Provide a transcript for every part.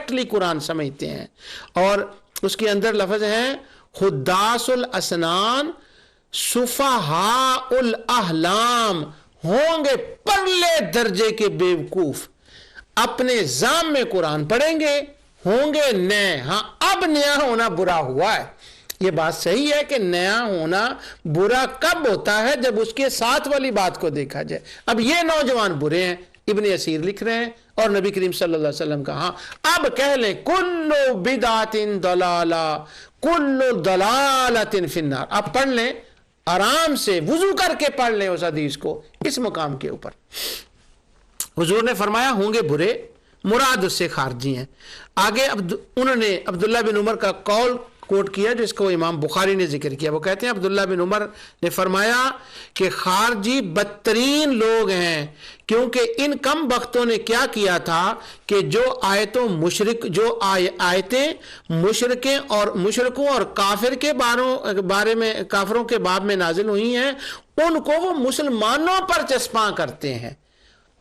Correctly Quran समझते हैं। और उसके अंदर लफ्ज है खुद्दासुल असनान सुफहाउल अहलाम, होंगे परले दर्जे के बेवकूफ, अपने जाम में कुरान पढ़ेंगे, होंगे नए। हाँ, अब नया होना बुरा हुआ है। ये बात सही है कि नया होना बुरा कब होता है, जब उसके साथ वाली बात को देखा जाए। अब ये नौजवान बुरे हैं, इब्न असीर लिख रहे हैं, और नबी करीम सल्लल्लाहु अलैहि वसल्लम का हाँ अब कह ले कुल्लु बिदातिन दलाला कुल्लु दलालतिन फिन्नार। अब पढ़ लें, आराम से वुजू करके पढ़ लें उस हदीस को इस मुकाम के ऊपर। हुजूर ने फरमाया होंगे बुरे, मुराद उससे खारजी हैं। आगे उन्होंने अब्दुल्ला बिन उमर का कौल कोट किया जिसको इमाम बुखारी ने जिक्र किया। वो कहते हैं अब्दुल्ला बिन उमर ने फरमाया कि खारजी बदतरीन लोग हैं, क्योंकि इन कम बख्तों ने क्या किया था कि जो आयतें मुशरिकों और काफिर के बारे में काफिरों के बाब में नाजिल हुई हैं, उनको वो मुसलमानों पर चस्पा करते हैं।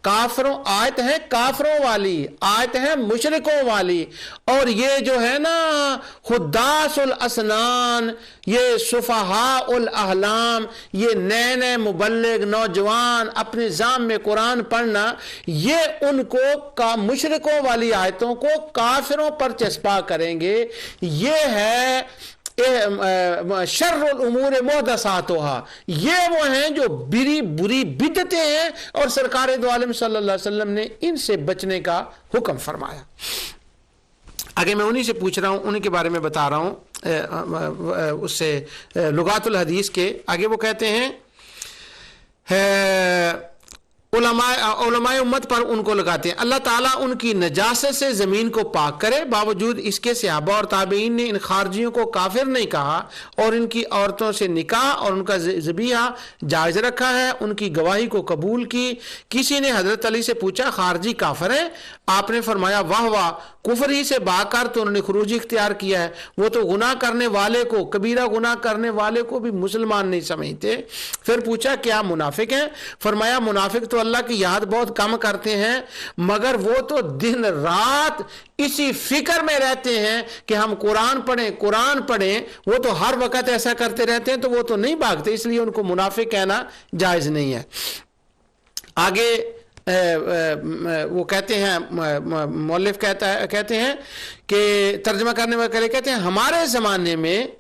काफरों आयत है काफरों वाली, आयत है मुशरिकों वाली, और ये जो है ना खुद्दासुल असनान, ये सुफहाउल अहलाम, ये नए नए मुबल्लिग नौजवान अपने जाम में कुरान पढ़ना, ये उनको का मुशरिकों वाली आयतों को काफिरों पर चस्पा करेंगे। ये है शर्रुल उमूर मुहदसातुहा, ये वो हैं जो बुरी बिदतें हैं, और सरकार दो आलम सल्लल्लाहु अलैहि वसल्लम ने इनसे बचने का हुक्म फरमाया। आगे मैं उन्हीं से पूछ रहा हूँ, उन्हीं के बारे में बता रहा हूँ, उससे लुगातुल हदीस के आगे वो कहते हैं उलमाए उम्मत पर उनको लगाते हैं अल्लाह ताला उनकी नजासत से ज़मीन को पाक करे। बावजूद इसके सहाबा और ताबईन ने इन खारजियों को काफिर नहीं कहा, और इनकी औरतों से निकाह और उनका ज़बीहा जायज़ रखा है, उनकी गवाही को कबूल की। किसी ने हज़रत अली से पूछा खारजी काफिर है? आपने फरमाया वाह वाह, कुफर ही से भागकर तो उन्होंने खुरूज इख्तियार किया है। वो तो गुनाह करने वाले को, कबीरा गुनाह करने वाले को भी मुसलमान नहीं समझते। फिर पूछा क्या मुनाफिक हैं? फरमाया मुनाफिक तो अल्लाह की याद बहुत कम करते हैं, मगर वो तो दिन रात इसी फिक्र में रहते हैं कि हम कुरान पढ़ें। वो तो हर वक्त ऐसा करते रहते हैं, तो वो तो नहीं भागते, इसलिए उनको मुनाफिक कहना जायज नहीं है। आगे वो कहते हैं, मौलिफ कहते हैं कि तर्जमा करने वाले कहते हैं हमारे ज़माने में,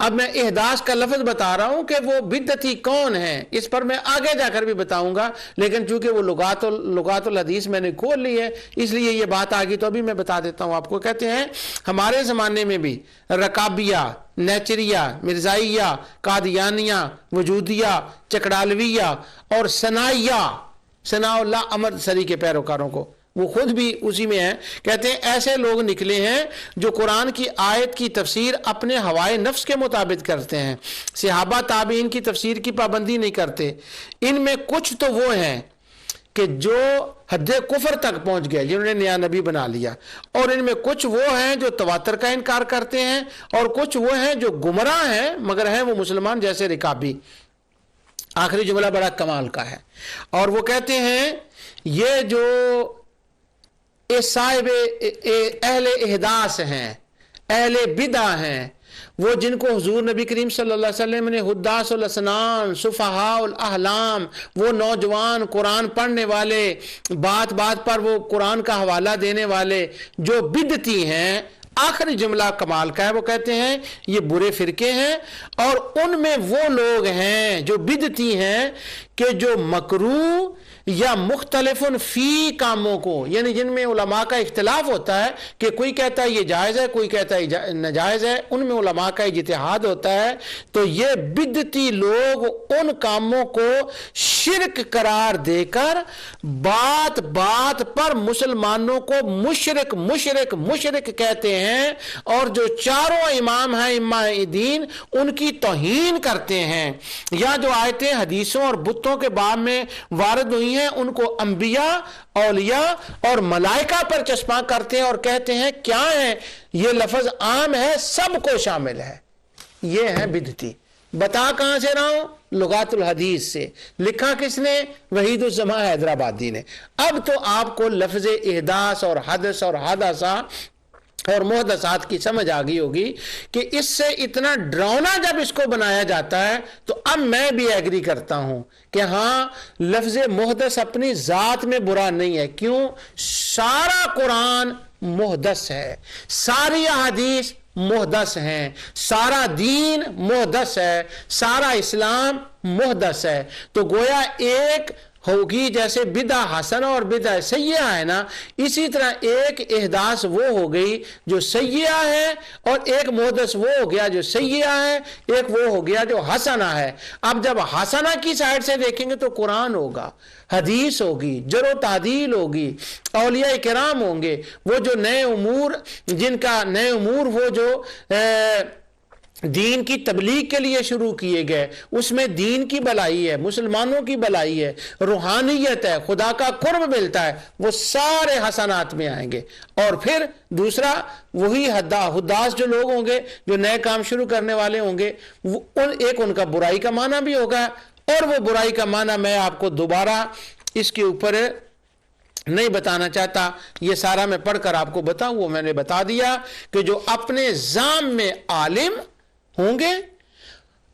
अब मैं इहदास का लफ्ज़ बता रहा हूं कि वो बिदअती कौन है, इस पर मैं आगे जाकर भी बताऊंगा, लेकिन चूंकि वो लुगातुल हदीस मैंने खोल ली है इसलिए ये बात आ गई, तो अभी मैं बता देता हूं आपको। कहते हैं हमारे ज़माने में भी रकाबिया, नेचरिया, मिर्जाइया, कादियानिया, वजूदिया, चकड़ालविया और सनाउल्लाह अमर सरी के पैरोकारों को, वो खुद भी उसी में है। कहते हैं ऐसे लोग निकले हैं जो कुरान की आयत की तफसीर अपने हवाए नफ्स के मुताबिक करते हैं, सहाबा ताबीन की तफसीर की पाबंदी नहीं करते। इनमें कुछ तो वो हैं कि जो हद्दे कुफर तक पहुंच गए, जिन्होंने नया नबी बना लिया, और इनमें कुछ वो हैं जो तवातर का इनकार करते हैं, और कुछ वो हैं जो गुमराह हैं मगर हैं वो मुसलमान, जैसे रिकाबी। आखिरी जुमला बड़ा कमाल का है, और वो कहते हैं ये जो साहिब अहले इहदास हैं, अहले बिदा हैं, वो जिनको हुजूर नबी करीम सल्लल्लाहु अलैहि वसल्लम ने हुद्दासुल असनान सुफहाउल अहलाम, वो नौजवान कुरान पढ़ने वाले, बात बात पर वो कुरान का हवाला देने वाले जो बिदती हैं, आखिरी जुमला कमाल का है। वो कहते हैं ये बुरे फिरके हैं, और उनमें वो लोग हैं जो बिदती हैं कि जो मकरू या मुख्तलिफुन फी कामों को, यानी जिनमें उलमा का इख्तिलाफ होता है कि कोई कहता है ये जायज़ है, कोई कहता है नाजायज़ है, उनमें उलमा का इज्तिहाद होता है। तो ये बिदती लोग उन कामों को शिरक करार देकर बात बात पर मुसलमानों को मुशरिक मुशरिक मुशरिक कहते हैं, और जो चारों इमाम हैं इमाम दीन उनकी तौहीन करते हैं, या जो आयतें हदीसों और बुतों के बाब में वारद हुई हैं उनको अंबिया, औलिया और मलाइका पर चस्पा करते हैं, और कहते हैं क्या है ये लफ्ज आम है, सबको शामिल है। ये है बिदती। बता कहां से रहा हूं? लुगातुल हदीस से। लिखा किसने? वहीदुज़्ज़मा हैदराबादी ने। अब तो आपको लफ्ज इहदास और हदस और हादसा اور محدثات کی سمجھ آ گئی ہوگی کہ اس سے اتنا ڈراؤنا جب اس کو بنایا جاتا ہے تو اب میں بھی ایگری کرتا ہوں کہ ہاں لفظ محدث اپنی ذات میں برا نہیں ہے. کیوں؟ سارا قرآن محدث ہے، ساری احادیث محدث ہیں، سارا دین محدث ہے، سارا اسلام محدث ہے. تو گویا ایک ہوگی جیسے بدعہ حسنہ اور بدعہ سیئہ ہے نا، اسی طرح ایک احداث وہ ہو گئی جو سیئہ ہے، اور ایک محدث وہ ہو گیا جو سیئہ ہے، ایک وہ ہو گیا جو حسنہ ہے. اب جب حسنہ کی سائڈ سے دیکھیں گے تو قرآن ہوگا، حدیث ہوگی، جرح و تعدیل ہوگی، اولیاء کرام ہوں گے، وہ جو نئے امور، جن کا نئے امور وہ جو دین کی تبلیغ کے لیے شروع کیے گئے، اس میں دین کی بلائی ہے، مسلمانوں کی بلائی ہے، روحانیت ہے، خدا کا قرب ملتا ہے، وہ سارے حسنات میں آئیں گے. اور پھر دوسرا وہی حداث جو لوگ ہوں گے، جو نئے کام شروع کرنے والے ہوں گے، ایک ان کا برائی کا معنی بھی ہوگا، اور وہ برائی کا معنی میں آپ کو دوبارہ اس کے اوپر نہیں بتانا چاہتا، یہ سارا میں پڑھ کر آپ کو بتاؤں، وہ میں نے بتا دیا کہ جو اپنے ذام میں عالم ہوں گے،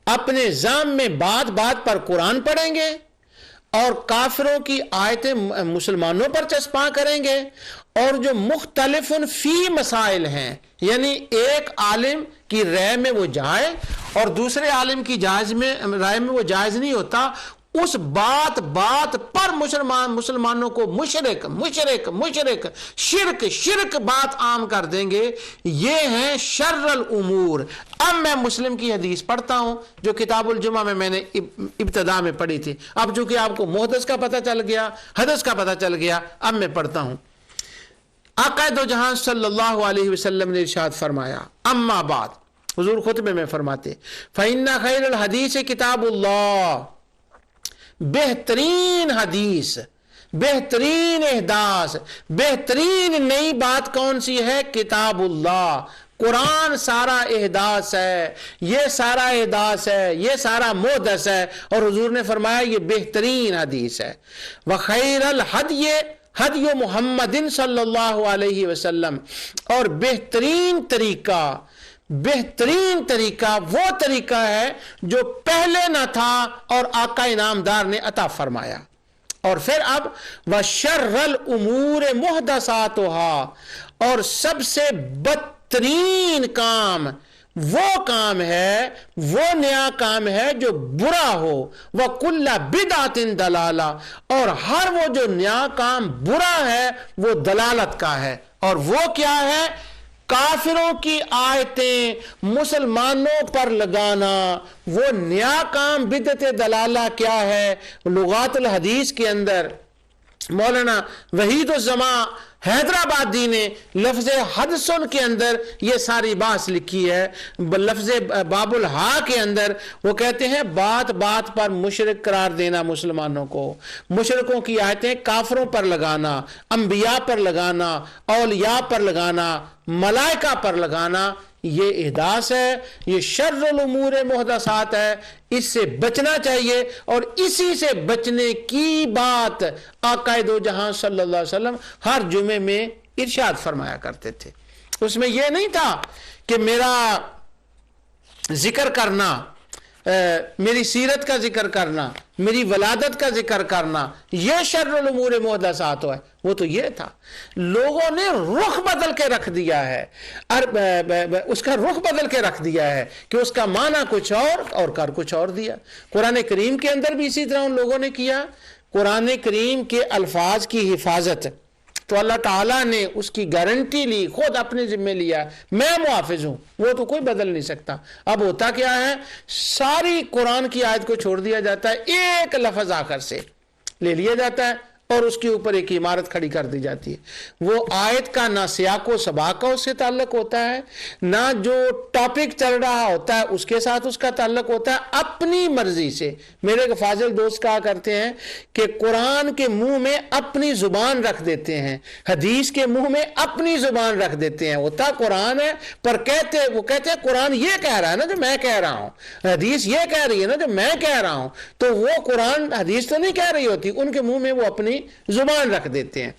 اپنے ذام میں بات بات پر قرآن پڑھیں گے، اور کافروں کی آیتیں مسلمانوں پر چسپاں کریں گے، اور جو مختلف فی مسائل ہیں، یعنی ایک عالم کی رائے میں وہ جائے اور دوسرے عالم کی رائے میں وہ جائز نہیں ہوتا، اس بات پر مسلمانوں کو مشرک شرک بات عام کر دیں گے. یہ ہیں شر الامور. اب میں مسلم کی حدیث پڑھتا ہوں جو کتاب الجمعہ میں نے ابتدا میں پڑھی تھی. اب چونکہ آپ کو محدث کا پتہ چل گیا، حدث کا پتہ چل گیا، اب میں پڑھتا ہوں. آقا دو جہاں صلی اللہ علیہ وسلم نے ارشاد فرمایا، اما بعد، حضور خطبے میں فرماتے، فَإِنَّ خَيْرَ الْحَدِيثِ کتاب اللہ، بہترین حدیث، بہترین احداث، بہترین نئی بات کون سی ہے؟ کتاب اللہ. قرآن سارا احداث ہے، یہ سارا احداث ہے، یہ سارا محدث ہے، اور حضور نے فرمایا یہ بہترین حدیث ہے. وخیر الحدی حدی محمد صلی اللہ علیہ وسلم، اور بہترین طریقہ وہ طریقہ ہے جو پہلے نہ تھا اور آقا انعامدار نے عطا فرمایا. اور پھر اب وشر الامور محدثاتها، اور سب سے بدترین کام وہ کام ہے، وہ نیا کام ہے جو برا ہو. وَكُلَّ بِدْعَةٍ دَلَالَةٍ، اور ہر وہ جو نیا کام برا ہے وہ دلالت کا ہے. اور وہ کیا ہے؟ کافروں کی آیتیں مسلمانوں پر لگانا. وہ نیا کام بدعت دلالہ کیا ہے؟ لغات الحدیث کے اندر مولانا وحید الزماں حیدرآبادی نے لفظ حدثن کے اندر یہ ساری بات لکھی ہے. لفظ باب الحا کے اندر وہ کہتے ہیں بات بات پر مشرک قرار دینا مسلمانوں کو، مشرکوں کی آیتیں کافروں پر لگانا، انبیاء پر لگانا، اولیاء پر لگانا، ملائکہ پر لگانا، یہ احداث ہے، یہ شر الامور محدثات ہے. اس سے بچنا چاہیے، اور اسی سے بچنے کی بات آقا دو جہاں صلی اللہ علیہ وسلم ہر جمعے میں ارشاد فرمایا کرتے تھے. اس میں یہ نہیں تھا کہ میرا ذکر کرنا، میری سیرت کا ذکر کرنا، میری ولادت کا ذکر کرنا یہ شر الامور محدثات ہے. وہ تو یہ تھا، لوگوں نے رخ بدل کے رکھ دیا ہے، اس کا رخ بدل کے رکھ دیا ہے کہ اس کا معنی کچھ اور کر کچھ اور دیا. قرآن کریم کے اندر بھی اسی طرح ان لوگوں نے کیا. قرآن کریم کے الفاظ کی حفاظت تو اللہ تعالیٰ نے اس کی گارنٹی لی، خود اپنے ذمہ لیا، میں محافظ ہوں، وہ تو کوئی بدل نہیں سکتا. اب ہوتا کیا ہے؟ ساری قرآن کی آیت کو چھوڑ دیا جاتا ہے، ایک لفظ آخر سے لے لیا جاتا ہے اور اس کے اوپر ایک عمارت کھڑی کر دی جاتی ہے. وہ آیت کا نہ سیاق و سباق کا اس سے تعلق ہوتا ہے، نہ جو ٹاپک چل رہا ہوتا ہے اس کے ساتھ اس کا تعلق ہوتا ہے، اپنی مرضی سے. میرے ایک فاضل دوست کہا کرتے ہیں کہ قرآن کے منہ میں اپنی زبان رکھ دیتے ہیں، حدیث کے منہ میں اپنی زبان رکھ دیتے ہیں. ہوتا قرآن ہے پر وہ کہتے ہیں قرآن یہ کہہ رہا ہے نا جو میں کہہ رہا ہوں، حدیث یہ کہہ رہی ہے نا جو میں کہہ رہا ہوں. تو وہ قرآن حدیث تو نہیں کہہ رہی ہوتی، ان کے منہ میں وہ اپنی زبان رکھ دیتے ہیں.